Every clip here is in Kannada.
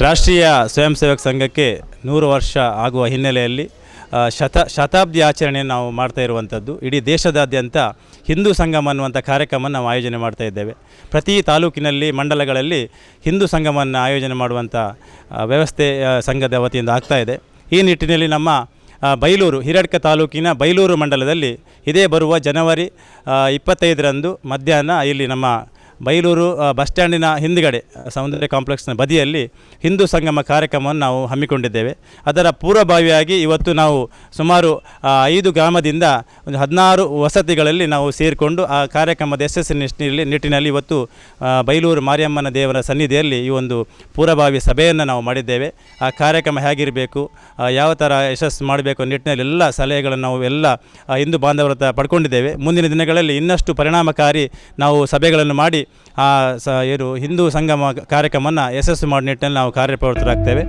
ರಾಷ್ಟ್ರೀಯ ಸ್ವಯಂ ಸೇವಕ ಸಂಘಕ್ಕೆ 100 ವರ್ಷ ಆಗುವ ಹಿನ್ನೆಲೆಯಲ್ಲಿ ಶತಾಬ್ದಿ ಆಚರಣೆಯನ್ನು ನಾವು ಮಾಡ್ತಾ ಇರುವಂಥದ್ದು. ಇಡೀ ದೇಶದಾದ್ಯಂತ ಹಿಂದೂ ಸಂಗಮ ಅನ್ನುವಂಥ ಕಾರ್ಯಕ್ರಮವನ್ನು ನಾವು ಆಯೋಜನೆ ಮಾಡ್ತಾ ಇದ್ದೇವೆ. ಪ್ರತಿ ತಾಲೂಕಿನಲ್ಲಿ ಮಂಡಲಗಳಲ್ಲಿ ಹಿಂದೂ ಸಂಗಮವನ್ನು ಆಯೋಜನೆ ಮಾಡುವಂಥ ವ್ಯವಸ್ಥೆ ಸಂಘದ ವತಿಯಿಂದ ಆಗ್ತಾ ಇದೆ. ಈ ನಿಟ್ಟಿನಲ್ಲಿ ನಮ್ಮ ಬೈಲೂರು ಹಿರಡ್ಕ ತಾಲೂಕಿನ ಬೈಲೂರು ಮಂಡಲದಲ್ಲಿ ಇದೇ ಬರುವ ಜನವರಿ 25ರಂದು ಮಧ್ಯಾಹ್ನ ಇಲ್ಲಿ ನಮ್ಮ ಬೈಲೂರು ಬಸ್ ಸ್ಟ್ಯಾಂಡಿನ ಹಿಂದುಗಡೆ ಸೌಂದರ್ಯ ಕಾಂಪ್ಲೆಕ್ಸ್ನ ಬದಿಯಲ್ಲಿ ಹಿಂದೂ ಸಂಗಮ ಕಾರ್ಯಕ್ರಮವನ್ನು ನಾವು ಹಮ್ಮಿಕೊಂಡಿದ್ದೇವೆ. ಅದರ ಪೂರ್ವಭಾವಿಯಾಗಿ ಇವತ್ತು ನಾವು ಸುಮಾರು 5 ಗ್ರಾಮದಿಂದ ಒಂದು 16 ವಸತಿಗಳಲ್ಲಿ ನಾವು ಸೇರಿಕೊಂಡು ಆ ಕಾರ್ಯಕ್ರಮದ ನಿಟ್ಟಿನಲ್ಲಿ ಇವತ್ತು ಬೈಲೂರು ಮಾರಿಯಮ್ಮನ ದೇವರ ಸನ್ನಿಧಿಯಲ್ಲಿ ಈ ಒಂದು ಪೂರ್ವಭಾವಿ ಸಭೆಯನ್ನು ನಾವು ಮಾಡಿದ್ದೇವೆ. ಆ ಕಾರ್ಯಕ್ರಮ ಹೇಗಿರಬೇಕು, ಯಾವ ಥರ ಯಶಸ್ಸು ಮಾಡಬೇಕು ನಿಟ್ಟಿನಲ್ಲಿ ಎಲ್ಲ ಸಲಹೆಗಳನ್ನು ನಾವು ಎಲ್ಲ ಹಿಂದೂ ಬಾಂಧವರ ಹತ್ರ ಪಡ್ಕೊಂಡಿದ್ದೇವೆ. ಮುಂದಿನ ದಿನಗಳಲ್ಲಿ ಇನ್ನಷ್ಟು ಪರಿಣಾಮಕಾರಿ ನಾವು ಸಭೆಗಳನ್ನು ಮಾಡಿ ಏನು ಹಿಂದೂ ಸಂಗಮ ಕಾರ್ಯಕ್ರಮವನ್ನು ಯಶಸ್ಸು ಮಾಡುವ ನಿಟ್ಟಿನಲ್ಲಿ ನಾವು ಕಾರ್ಯಪ್ರವೃತ್ತರಾಗ್ತೇವೆ.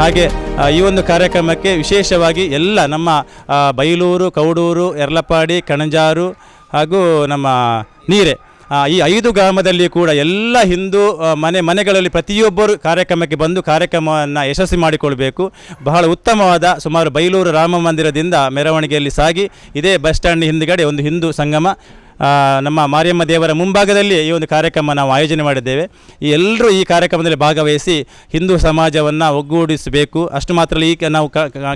ಹಾಗೆ ಈ ಒಂದು ಕಾರ್ಯಕ್ರಮಕ್ಕೆ ವಿಶೇಷವಾಗಿ ಎಲ್ಲ ನಮ್ಮ ಬೈಲೂರು, ಕೌಡೂರು, ಯರ್ಲಪಾಡಿ, ಕಣಜಾರು ಹಾಗೂ ನಮ್ಮ ನೀರೆ ಈ 5 ಗ್ರಾಮದಲ್ಲಿ ಕೂಡ ಎಲ್ಲ ಹಿಂದೂ ಮನೆಗಳಲ್ಲಿ ಪ್ರತಿಯೊಬ್ಬರು ಕಾರ್ಯಕ್ರಮಕ್ಕೆ ಬಂದು ಕಾರ್ಯಕ್ರಮವನ್ನು ಯಶಸ್ವಿ ಮಾಡಿಕೊಳ್ಬೇಕು. ಬಹಳ ಉತ್ತಮವಾದ ಸುಮಾರು ಬೈಲೂರು ರಾಮ ಮಂದಿರದಿಂದ ಮೆರವಣಿಗೆಯಲ್ಲಿ ಸಾಗಿ ಇದೇ ಬಸ್ ಸ್ಟ್ಯಾಂಡ್ ಹಿಂದುಗಡೆ ಒಂದು ಹಿಂದೂ ಸಂಗಮ ನಮ್ಮ ಮಾರಿಯಮ್ಮ ದೇವರ ಮುಂಭಾಗದಲ್ಲಿ ಈ ಒಂದು ಕಾರ್ಯಕ್ರಮ ನಾವು ಆಯೋಜನೆ ಮಾಡಿದ್ದೇವೆ. ಎಲ್ಲರೂ ಈ ಕಾರ್ಯಕ್ರಮದಲ್ಲಿ ಭಾಗವಹಿಸಿ ಹಿಂದೂ ಸಮಾಜವನ್ನು ಒಗ್ಗೂಡಿಸಬೇಕು. ಅಷ್ಟು ಮಾತ್ರ ಅಲ್ಲ, ಈಗ ನಾವು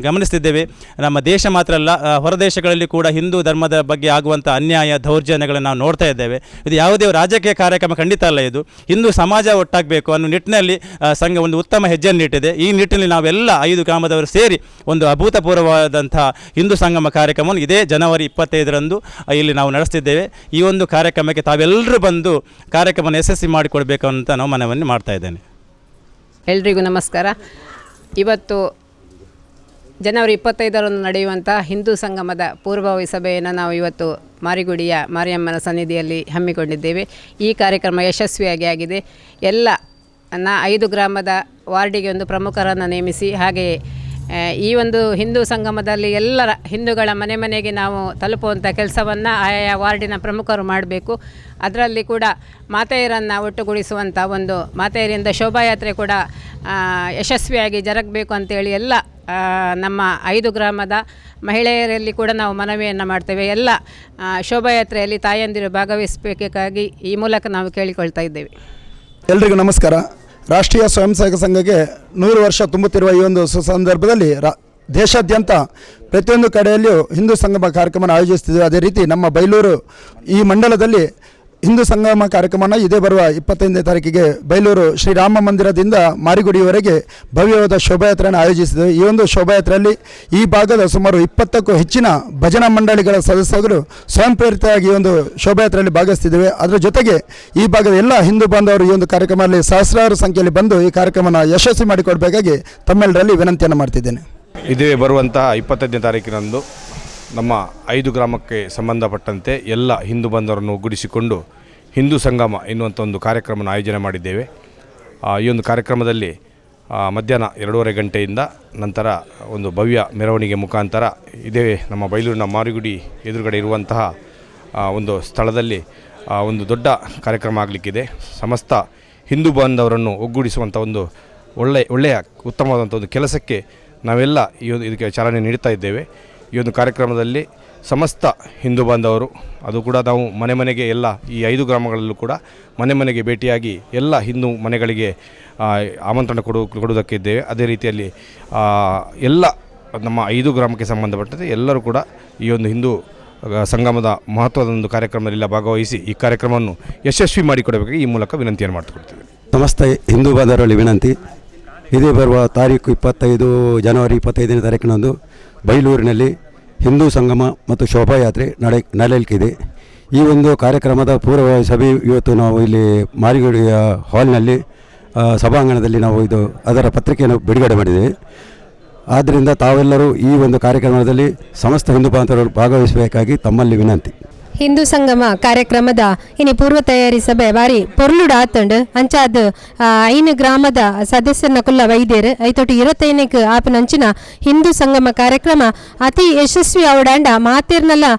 ಗಮನಿಸ್ತಿದ್ದೇವೆ, ನಮ್ಮ ದೇಶ ಮಾತ್ರ ಅಲ್ಲ ಹೊರದೇಶಗಳಲ್ಲಿ ಕೂಡ ಹಿಂದೂ ಧರ್ಮದ ಬಗ್ಗೆ ಆಗುವಂಥ ಅನ್ಯಾಯ ದೌರ್ಜನ್ಯಗಳನ್ನು ನಾವು ನೋಡ್ತಾ ಇದ್ದೇವೆ. ಇದು ಯಾವುದೇ ರಾಜಕೀಯ ಕಾರ್ಯಕ್ರಮ ಖಂಡಿತ ಅಲ್ಲ, ಇದು ಹಿಂದೂ ಸಮಾಜ ಒಟ್ಟಾಗಬೇಕು ಅನ್ನೋ ನಿಟ್ಟಿನಲ್ಲಿ ಸಂಘ ಒಂದು ಉತ್ತಮ ಹೆಜ್ಜೆಯನ್ನು ಇಟ್ಟಿದೆ. ಈ ನಿಟ್ಟಿನಲ್ಲಿ ನಾವೆಲ್ಲ 5 ಗ್ರಾಮದವರು ಸೇರಿ ಒಂದು ಅಭೂತಪೂರ್ವವಾದಂಥ ಹಿಂದೂ ಸಂಗಮ ಕಾರ್ಯಕ್ರಮವನ್ನು ಇದೇ ಜನವರಿ 25ರಂದು ಇಲ್ಲಿ ನಾವು ನಡೆಸ್ತಿದ್ದೇವೆ. ಈ ಒಂದು ಕಾರ್ಯಕ್ರಮಕ್ಕೆ ತಾವೆಲ್ಲರೂ ಬಂದು ಕಾರ್ಯಕ್ರಮವನ್ನು ಯಶಸ್ವಿ ಮಾಡಿಕೊಡ್ಬೇಕು ಅಂತ ನಾವು ಮನವಿಯನ್ನು ಮಾಡ್ತಾ ಇದ್ದೇನೆ. ಎಲ್ರಿಗೂ ನಮಸ್ಕಾರ. ಇವತ್ತು ಜನವರಿ 25ರಂದು ನಡೆಯುವಂಥ ಹಿಂದೂ ಸಂಗಮದ ಪೂರ್ವಭಾವಿ ಸಭೆಯನ್ನು ನಾವು ಇವತ್ತು ಮಾರಿಗುಡಿಯ ಮಾರಿಯಮ್ಮನ ಸನ್ನಿಧಿಯಲ್ಲಿ ಹಮ್ಮಿಕೊಂಡಿದ್ದೇವೆ. ಈ ಕಾರ್ಯಕ್ರಮ ಯಶಸ್ವಿಯಾಗಿ ಆಗಿದೆ. ಎಲ್ಲ 5 ಗ್ರಾಮದ ವಾರ್ಡಿಗೆ ಒಂದು ಪ್ರಮುಖರನ್ನು ನೇಮಿಸಿ, ಹಾಗೆಯೇ ಈ ಒಂದು ಹಿಂದೂ ಸಂಗಮದಲ್ಲಿ ಎಲ್ಲರ ಹಿಂದೂಗಳ ಮನೆಗೆ ನಾವು ತಲುಪುವಂಥ ಕೆಲಸವನ್ನು ಆಯಾ ವಾರ್ಡಿನ ಪ್ರಮುಖರು ಮಾಡಬೇಕು. ಅದರಲ್ಲಿ ಕೂಡ ಮಾತೆಯರನ್ನು ಒಟ್ಟುಗೂಡಿಸುವಂಥ ಒಂದು ಮಾತೆಯರಿಂದ ಶೋಭಾಯಾತ್ರೆ ಕೂಡ ಯಶಸ್ವಿಯಾಗಿ ಜರುಗಬೇಕು ಅಂತೇಳಿ ಎಲ್ಲ ನಮ್ಮ 5 ಗ್ರಾಮದ ಮಹಿಳೆಯರಲ್ಲಿ ಕೂಡ ನಾವು ಮನವಿಯನ್ನು ಮಾಡ್ತೇವೆ. ಎಲ್ಲ ಶೋಭಾಯಾತ್ರೆಯಲ್ಲಿ ತಾಯಂದಿರು ಭಾಗವಹಿಸಬೇಕಾಗಿ ಈ ಮೂಲಕ ನಾವು ಕೇಳಿಕೊಳ್ತಾ ಇದ್ದೇವೆ. ಎಲ್ರಿಗೂ ನಮಸ್ಕಾರ. ರಾಷ್ಟ್ರೀಯ ಸ್ವಯಂ ಸೇವಕ ಸಂಘಕ್ಕೆ 100 ವರ್ಷ ತುಂಬುತ್ತಿರುವ ಈ ಒಂದು ಸುಸಂದರ್ಭದಲ್ಲಿ ದೇಶಾದ್ಯಂತ ಪ್ರತಿಯೊಂದು ಕಡೆಯಲ್ಲಿಯೂ ಹಿಂದೂ ಸಂಗಮ ಕಾರ್ಯಕ್ರಮ ಆಯೋಜಿಸ್ತಿದ್ದೇವೆ. ಅದೇ ರೀತಿ ನಮ್ಮ ಬೈಲೂರು ಈ ಮಂಡಲದಲ್ಲಿ ಹಿಂದೂ ಸಂಗಮ ಕಾರ್ಯಕ್ರಮನ ಇದೇ ಬರುವ 25ನೇ ತಾರೀಕಿಗೆ ಬೈಲೂರು ಶ್ರೀರಾಮ ಮಂದಿರದಿಂದ ಮಾರಿಗುಡಿಯವರೆಗೆ ಭವ್ಯವಾದ ಶೋಭಾಯಾತ್ರೆಯನ್ನು ಆಯೋಜಿಸಿದ್ದೇವೆ. ಈ ಒಂದು ಶೋಭಾಯಾತ್ರೆಯಲ್ಲಿ ಈ ಭಾಗದ ಸುಮಾರು 20ಕ್ಕೂ ಹೆಚ್ಚಿನ ಭಜನಾ ಮಂಡಳಿಗಳ ಸದಸ್ಯರು ಸ್ವಯಂ ಪ್ರೇರಿತವಾಗಿ ಈ ಒಂದು ಶೋಭಾಯಾತ್ರೆಯಲ್ಲಿ ಭಾಗವಹಿಸ್ತಿದ್ದೇವೆ. ಅದರ ಜೊತೆಗೆ ಈ ಭಾಗದ ಎಲ್ಲ ಹಿಂದೂ ಬಾಂಧವರು ಈ ಒಂದು ಕಾರ್ಯಕ್ರಮದಲ್ಲಿ ಸಹಸ್ರಾರು ಸಂಖ್ಯೆಯಲ್ಲಿ ಬಂದು ಈ ಕಾರ್ಯಕ್ರಮನ ಯಶಸ್ವಿ ಮಾಡಿಕೊಡಬೇಕಾಗಿ ತಮ್ಮೆಲ್ಲರಲ್ಲಿ ವಿನಂತಿಯನ್ನು ಮಾಡ್ತಿದ್ದೇನೆ. ಇದೇ ಬರುವಂತಹ 25ನೇ ತಾರೀಕಿನಂದು ನಮ್ಮ 5 ಗ್ರಾಮಕ್ಕೆ ಸಂಬಂಧಪಟ್ಟಂತೆ ಎಲ್ಲ ಹಿಂದೂ ಬಾಂಧವರನ್ನು ಒಗ್ಗೂಡಿಸಿಕೊಂಡು ಹಿಂದೂ ಸಂಗಮ ಎನ್ನುವಂಥ ಒಂದು ಕಾರ್ಯಕ್ರಮನ ಆಯೋಜನೆ ಮಾಡಿದ್ದೇವೆ. ಈ ಒಂದು ಕಾರ್ಯಕ್ರಮದಲ್ಲಿ ಮಧ್ಯಾಹ್ನ 2:30 ಗಂಟೆಯಿಂದ ನಂತರ ಒಂದು ಭವ್ಯ ಮೆರವಣಿಗೆ ಮುಖಾಂತರ ಇದೇ ನಮ್ಮ ಬೈಲೂರಿನ ಮಾರಿಗುಡಿ ಎದುರುಗಡೆ ಇರುವಂತಹ ಒಂದು ಸ್ಥಳದಲ್ಲಿ ಒಂದು ದೊಡ್ಡ ಕಾರ್ಯಕ್ರಮ ಆಗಲಿಕ್ಕಿದೆ. ಸಮಸ್ತ ಹಿಂದೂ ಬಾಂಧವರನ್ನು ಒಗ್ಗೂಡಿಸುವಂಥ ಒಂದು ಒಳ್ಳೆಯ ಉತ್ತಮವಾದಂಥ ಒಂದು ಕೆಲಸಕ್ಕೆ ನಾವೆಲ್ಲ ಇದಕ್ಕೆ ಚಾಲನೆ ನೀಡ್ತಾ ಇದ್ದೇವೆ. ಈ ಒಂದು ಕಾರ್ಯಕ್ರಮದಲ್ಲಿ ಸಮಸ್ತ ಹಿಂದೂ ಬಾಂಧವರು, ಅದು ಕೂಡ ನಾವು ಮನೆಗೆ ಎಲ್ಲ ಈ 5 ಗ್ರಾಮಗಳಲ್ಲೂ ಕೂಡ ಮನೆಗೆ ಭೇಟಿಯಾಗಿ ಎಲ್ಲ ಹಿಂದೂ ಮನೆಗಳಿಗೆ ಆಮಂತ್ರಣ ಕೊಡುವುದಕ್ಕಿದ್ದೇವೆ. ಅದೇ ರೀತಿಯಲ್ಲಿ ಎಲ್ಲ ನಮ್ಮ 5 ಗ್ರಾಮಕ್ಕೆ ಸಂಬಂಧಪಟ್ಟಂತೆ ಎಲ್ಲರೂ ಕೂಡ ಈ ಒಂದು ಹಿಂದೂ ಸಂಗಮದ ಮಹತ್ವದ ಒಂದು ಕಾರ್ಯಕ್ರಮದಲ್ಲಿ ಭಾಗವಹಿಸಿ ಈ ಕಾರ್ಯಕ್ರಮವನ್ನು ಯಶಸ್ವಿ ಮಾಡಿಕೊಡಬೇಕು ಈ ಮೂಲಕ ವಿನಂತಿಯನ್ನು ಮಾಡಿಕೊಡ್ತೇವೆ. ಸಮಸ್ತ ಹಿಂದೂ ಬಾಂಧವರಲ್ಲಿ ವಿನಂತಿ, ಇದೇ ಬರುವ ತಾರೀಕು 25 ಜನವರಿ 25ನೇ ತಾರೀಕಿನಂದು ಬೈಲೂರಿನಲ್ಲಿ ಹಿಂದೂ ಸಂಗಮ ಮತ್ತು ಶೋಭಾಯಾತ್ರೆ ನಡೆಯಲಿಕ್ಕಿದೆ. ಈ ಒಂದು ಕಾರ್ಯಕ್ರಮದ ಪೂರ್ವಭಾವಿ ಸಭೆ ಇವತ್ತು ನಾವು ಇಲ್ಲಿ ಮಾರಿಗುಡಿಯ ಹಾಲ್ನಲ್ಲಿ ಸಭಾಂಗಣದಲ್ಲಿ ನಾವು ಅದರ ಪತ್ರಿಕೆಯನ್ನು ಬಿಡುಗಡೆ ಮಾಡಿದ್ದೇವೆ. ಆದ್ದರಿಂದ ತಾವೆಲ್ಲರೂ ಈ ಒಂದು ಕಾರ್ಯಕ್ರಮದಲ್ಲಿ ಸಮಸ್ತ ಹಿಂದೂ ಬಾಂಧವರು ಭಾಗವಹಿಸಬೇಕಾಗಿ ತಮ್ಮಲ್ಲಿ ವಿನಂತಿ. ಹಿಂದೂ ಸಂಗಮ ಕಾರ್ಯಕ್ರಮದ ಇನ್ನು ಪೂರ್ವ ತಯಾರಿ ಸಭೆ ಬಾರಿ ಪೊರ್ಲುಡ ಆತಂಡು ಅಂಚಾದ 5 ಗ್ರಾಮದ ಸದಸ್ಯರನ್ನ ಕುಲ್ಲ ವೈದ್ಯರು ಐತೊಟ್ಟು 25ಕ್ಕೆ ಆಪಿನ ಅಂಚಿನ ಹಿಂದೂ ಸಂಗಮ ಕಾರ್ಯಕ್ರಮ ಅತಿ ಯಶಸ್ವಿ ಆವಡಾಂಡ ಮಾತೇರ್ನೆಲ್ಲ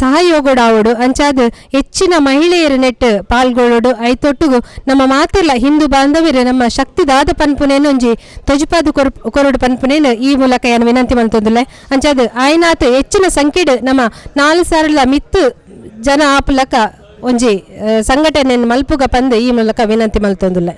ಸಹಯೋಗಡು ಆವಡು ಅಂಚಾದ ಹೆಚ್ಚಿನ ಮಹಿಳೆಯರು ನೆಟ್ಟು ಪಾಲ್ಗೊಳ್ಳೋಡು ಐತೊಟ್ಟಿಗೂ ನಮ್ಮ ಮಾತೆಲ್ಲ ಹಿಂದೂ ಬಾಂಧವ್ಯರು ನಮ್ಮ ಶಕ್ತಿದಾದ ಪನ್ಪುನೇನು ಒಂಜಿ ತೊಜುಪಾದು ಕೊರಡು ಪನ್ಪುನೇನು ಈ ಮೂಲಕ ಏನು ವಿನಂತಿ ಮಾಡ್ತಂದಿಲ್ಲ. ಅಂಚಾದ ಆಯ್ನಾತ್ ಹೆಚ್ಚಿನ ಸಂಖ್ಯೆಡು ನಮ್ಮ 4,000 ಮಿತ್ತು ಜನ ಆಪುಲಕ ಒಂಜಿ ಸಂಘಟನೆಯನ್ನು ಮಲ್ಪುಗ ಪಂದು ಈ ಮೂಲಕ ವಿನಂತಿ ಮಲ್ತೊಂದುಲ್ಲ.